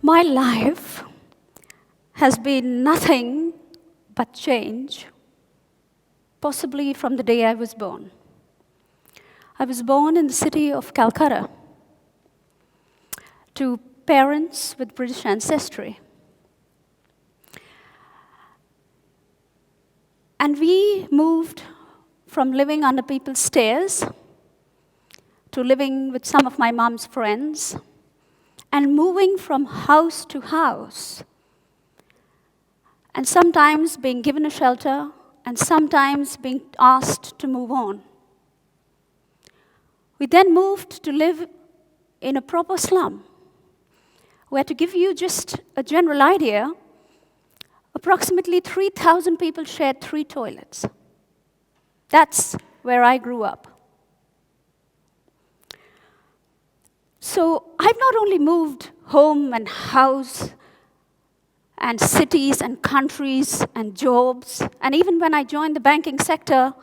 My life has been nothing but change, possibly from the day I was born. I was born in the city of Calcutta to parents with British ancestry. And we moved from living under people's stairs to living with some of my mom's friends and moving from house to house, and sometimes being given a shelter and sometimes being asked to move on. We then moved to live in a proper slum, where, to give you just a general idea, approximately 3,000 people shared 3 toilets. That's where I grew up. So I've not only moved home and house and cities and countries and jobs, and even when I joined the banking sector,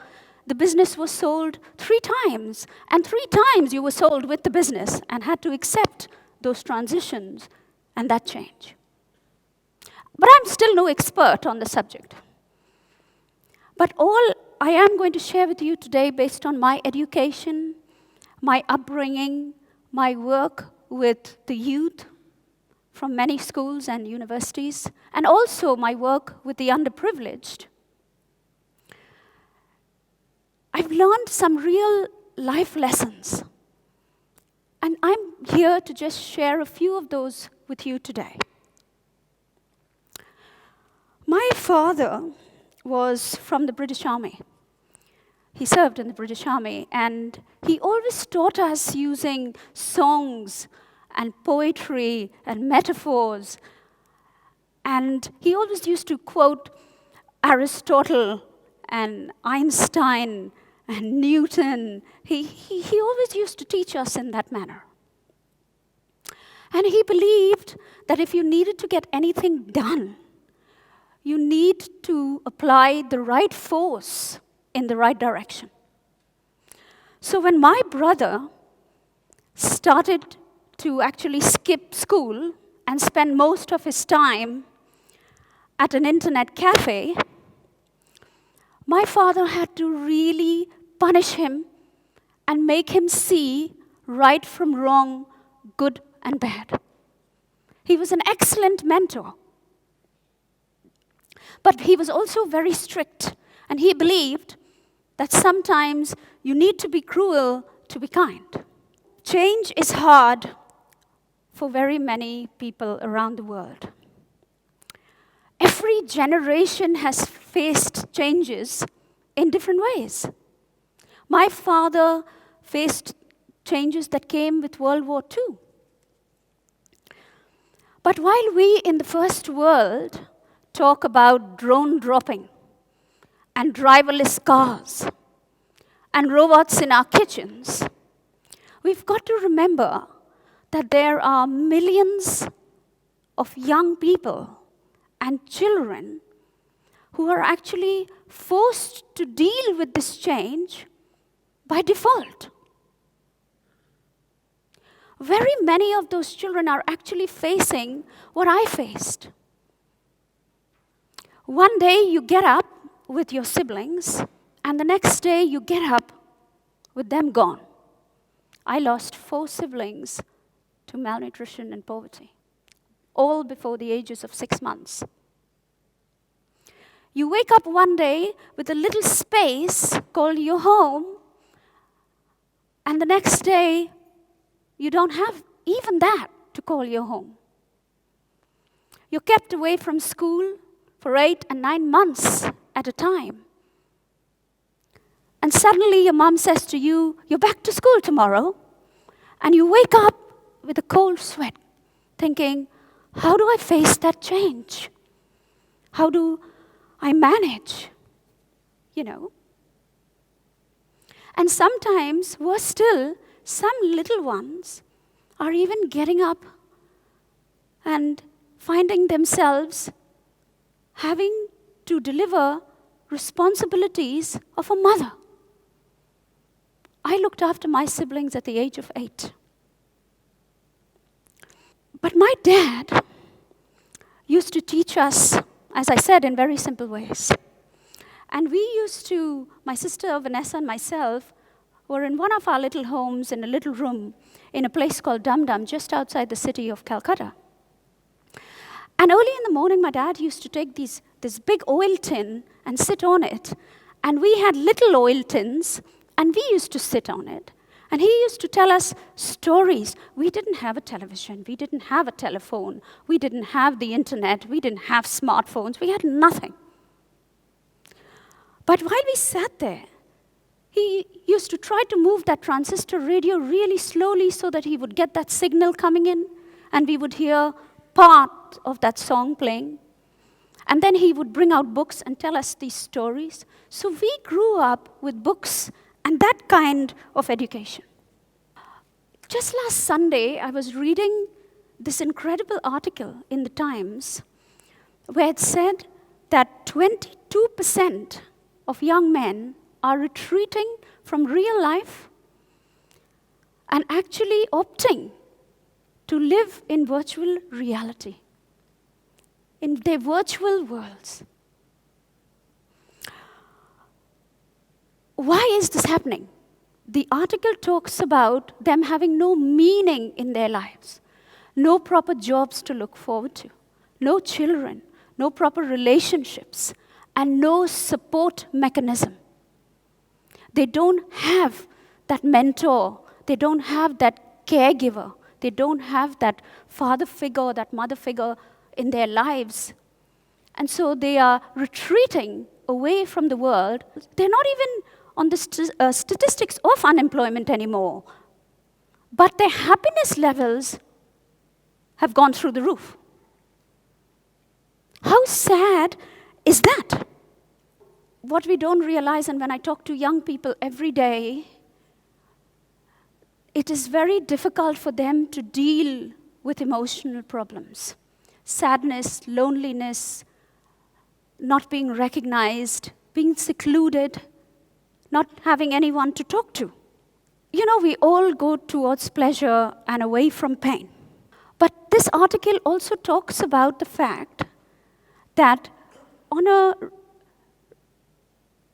the business was sold 3 times, and 3 times you were sold with the business and had to accept those transitions and that change. But I'm still no expert on the subject. But all I am going to share with you today, based on my education, my upbringing, my work with the youth from many schools and universities, and also my work with the underprivileged, I've learned some real life lessons. And I'm here to just share a few of those with you today. My father was from the British Army. He served in the British Army, and he always taught us using songs and poetry and metaphors. And he always used to quote Aristotle and Einstein and Newton. He always used to teach us in that manner. And he believed that if you needed to get anything done, you need to apply the right force in the right direction. So when my brother started to actually skip school and spend most of his time at an internet cafe, my father had to really punish him and make him see right from wrong, good and bad. He was an excellent mentor. But he was also very strict, and he believed that sometimes you need to be cruel to be kind. Change is hard for very many people around the world. Every generation has faced changes in different ways. My father faced changes that came with World War II. But while we in the first world talk about drone dropping and driverless cars and robots in our kitchens, we've got to remember that there are millions of young people and children who are actually forced to deal with this change by default. Very many of those children are actually facing what I faced. One day you get up with your siblings, and the next day you get up with them gone. I lost 4 siblings to malnutrition and poverty, all before the ages of 6 months. You wake up one day with a little space called your home, and the next day you don't have even that to call your home. You're kept away from school for 8 and 9 months at a time. And suddenly your mom says to you, you're back to school tomorrow. And you wake up with a cold sweat, thinking, how do I face that change? How do I manage? You know? And sometimes, worse still, some little ones are even getting up and finding themselves having to deliver responsibilities of a mother. I looked after my siblings at the age of 8. But my dad used to teach us, as I said, in very simple ways. And we used to, my sister Vanessa and myself, were in one of our little homes in a little room in a place called Dum Dum, just outside the city of Calcutta. And early in the morning, my dad used to take this big oil tin and sit on it. And we had little oil tins, and we used to sit on it. And he used to tell us stories. We didn't have a television. We didn't have a telephone. We didn't have the internet. We didn't have smartphones. We had nothing. But while we sat there, he used to try to move that transistor radio really slowly so that he would get that signal coming in, and we would hear part of that song playing. And then he would bring out books and tell us these stories. So we grew up with books and that kind of education. Just last Sunday, I was reading this incredible article in the Times where it said that 22% of young men are retreating from real life and actually opting to live in virtual reality, in their virtual worlds. Why is this happening? The article talks about them having no meaning in their lives, no proper jobs to look forward to, no children, no proper relationships, and no support mechanism. They don't have that mentor, they don't have that caregiver, they don't have that father figure, that mother figure in their lives. And so they are retreating away from the world. They're not even on the statistics of unemployment anymore. But their happiness levels have gone through the roof. How sad is that? What we don't realize, and when I talk to young people every day, it is very difficult for them to deal with emotional problems. Sadness, loneliness, not being recognized, being secluded, not having anyone to talk to. You know, we all go towards pleasure and away from pain. But this article also talks about the fact that on a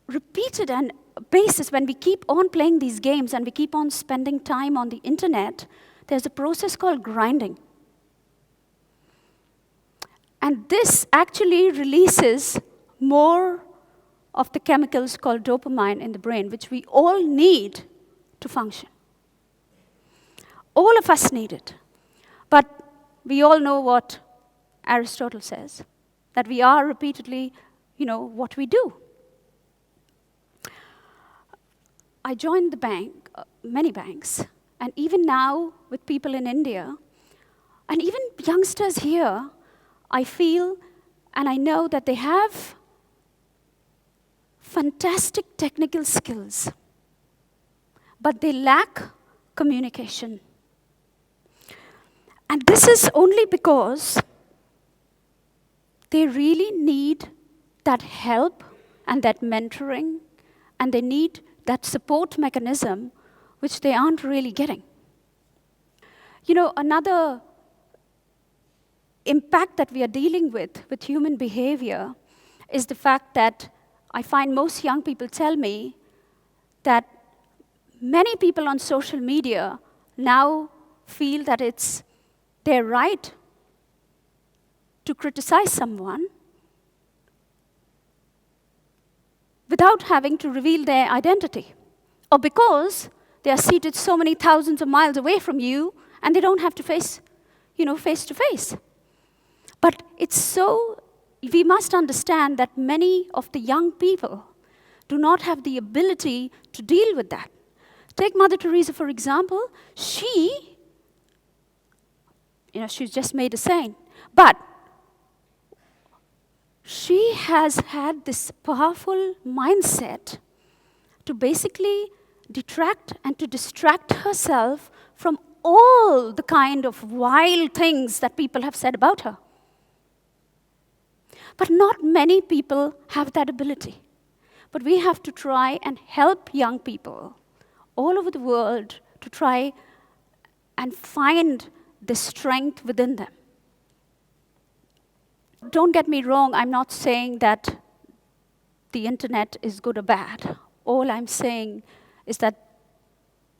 repeated and basis, when we keep on playing these games and we keep on spending time on the internet, there's a process called grinding. And this actually releases more of the chemicals called dopamine in the brain, which we all need to function. All of us need it. But we all know what Aristotle says, that we are repeatedly, what we do. I joined the bank, many banks, and even now with people in India, and even youngsters here, I feel and I know that they have fantastic technical skills, but they lack communication. And this is only because they really need that help and that mentoring, and they need that support mechanism which they aren't really getting. Another impact that we are dealing with human behavior is the fact that I find most young people tell me that many people on social media now feel that it's their right to criticize someone without having to reveal their identity, or because they are seated so many thousands of miles away from you and they don't have to face to face. But we must understand that many of the young people do not have the ability to deal with that. Take Mother Teresa, for example. She's just made a saint, but she has had this powerful mindset to basically detract and to distract herself from all the kind of wild things that people have said about her. But not many people have that ability. But we have to try and help young people all over the world to try and find the strength within them. Don't get me wrong, I'm not saying that the internet is good or bad. All I'm saying is that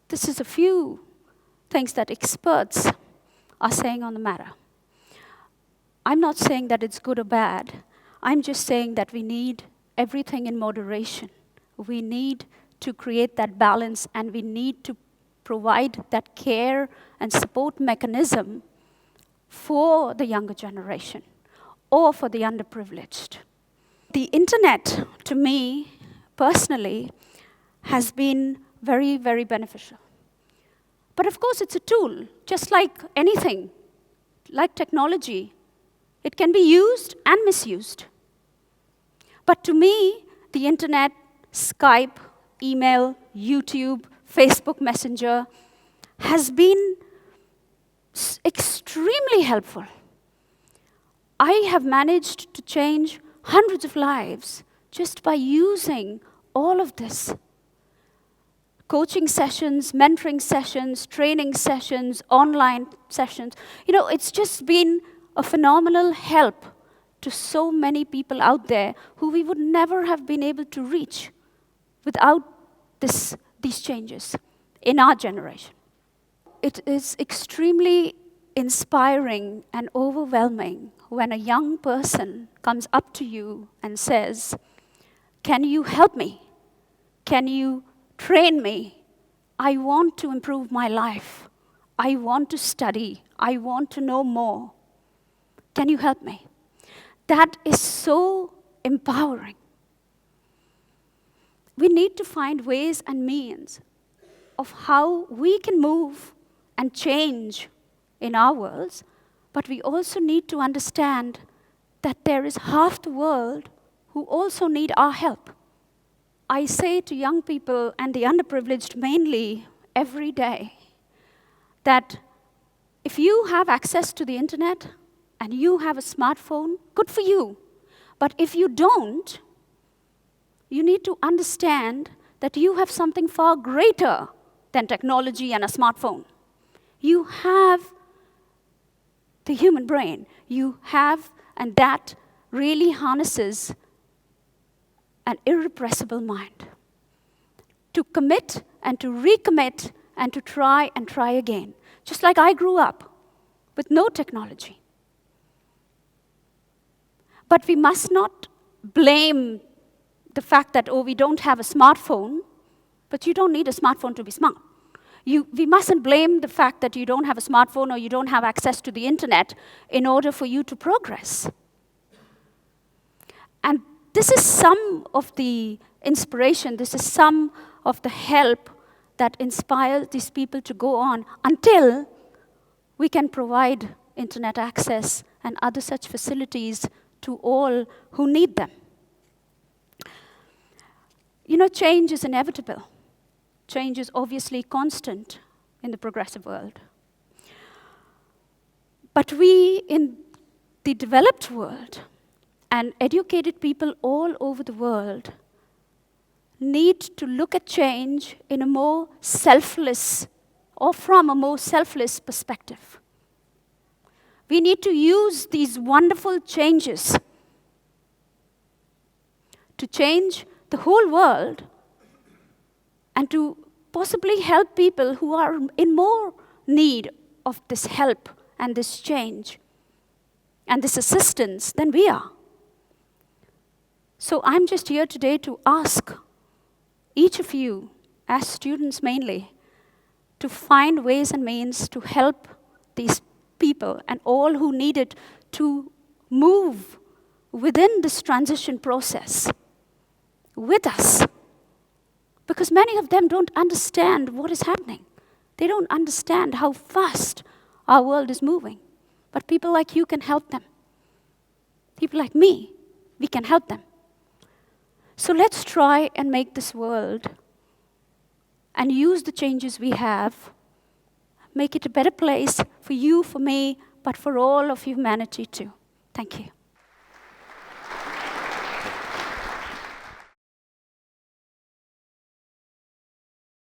this is a few things that experts are saying on the matter. I'm not saying that it's good or bad. I'm just saying that we need everything in moderation. We need to create that balance, and we need to provide that care and support mechanism for the younger generation or for the underprivileged. The internet, to me, personally, has been very, very beneficial. But of course, it's a tool, just like anything, like technology. It can be used and misused. But to me, the internet, Skype, email, YouTube, Facebook Messenger has been extremely helpful. I have managed to change hundreds of lives just by using all of this. Coaching sessions, mentoring sessions, training sessions, online sessions. It's just been a phenomenal help to so many people out there who we would never have been able to reach without these changes in our generation. It is extremely inspiring and overwhelming when a young person comes up to you and says, "Can you help me? Can you train me? I want to improve my life. I want to study. I want to know more. Can you help me?" That is so empowering. We need to find ways and means of how we can move and change in our worlds, but we also need to understand that there is half the world who also need our help. I say to young people and the underprivileged mainly every day that if you have access to the internet and you have a smartphone, good for you. But if you don't, you need to understand that you have something far greater than technology and a smartphone. You have the human brain. You have, and that really harnesses an irrepressible mind. To commit and to recommit and to try and try again. Just like I grew up with no technology. But we must not blame the fact that, we don't have a smartphone, but you don't need a smartphone to be smart. We mustn't blame the fact that you don't have a smartphone or you don't have access to the internet in order for you to progress. And this is some of the inspiration, this is some of the help that inspires these people to go on until we can provide internet access and other such facilities to all who need them. Change is inevitable. Change is obviously constant in the progressive world. But we in the developed world and educated people all over the world need to look at change in a more selfless or from a more selfless perspective. We need to use these wonderful changes to change the whole world and to possibly help people who are in more need of this help and this change and this assistance than we are. So I'm just here today to ask each of you, as students mainly, to find ways and means to help these people and all who need it to move within this transition process with us. Because many of them don't understand what is happening. They don't understand how fast our world is moving. But people like you can help them. People like me, we can help them. So let's try and make this world and use the changes we have, make it a better place for you, for me, but for all of humanity too. Thank you.